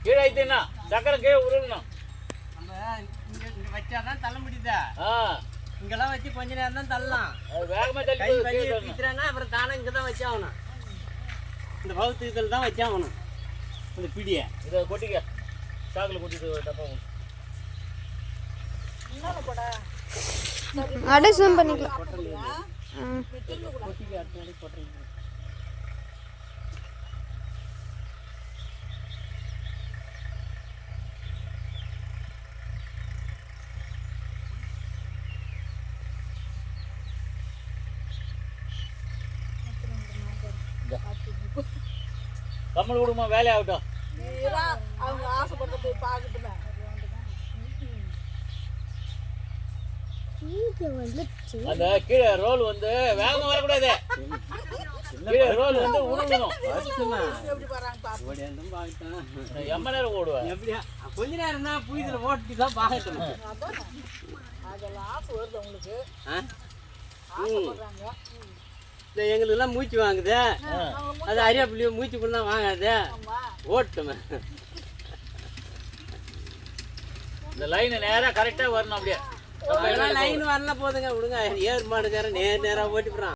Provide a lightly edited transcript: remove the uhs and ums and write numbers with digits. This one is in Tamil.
கீழே ஐத்தினா சக்கரை கீழே உருளணும். நம்ம இங்க வச்சாதான் தள்ள முடியுதா? இங்கெல்லாம் வச்சு கொஞ்ச நேரம் தான் தள்ளலாம். வேகமா தள்ளி கை வலி பிடிக்கிறாங்க, அப்புறம் தானே இங்கே தான் வச்சாகணும். இந்த பௌத்து இதில் தான் வச்சாகணும் இந்த பிடியை. இதை கொட்டிக்க, சாக்கில் கொட்டிட்டு டப்பா அப்படியே ஜூம் பண்ணிக்கலாம். கொட்டிக்க அடுத்த நாளைக்கு போட்டுருங்க. கம்மல் விடுமா, வேலையாகட்டும். அவங்க ஆசைப்பட்ட போய் பார்க்கட்டுமே. அந்த கீழே ரோல் வந்து வேகமா வரக்கூடாது. கீழே ரோல் வந்து உருளணும். எம்ம நேரம் ஓடுவேன். எப்படியா கொஞ்ச நேரம் தான் புயத்துல ஓட்டி தான் பார்க்கணும். அதெல்லாம் ஆசை வருது உங்களுக்கு. இல்லை எங்களுக்கெல்லாம் மூச்சு வாங்குது. அது அரியாப்பிள்ளையோ மூச்சு கூட தான் வாங்காது. ஓட்டுமே இந்த லைன் நேரா கரெக்டா வரணும். அப்படியே லைன் வரல போதுங்க, விடுங்க. ஏறு மாடுக்காரன் நேராக ஓட்டிவிடுறான்.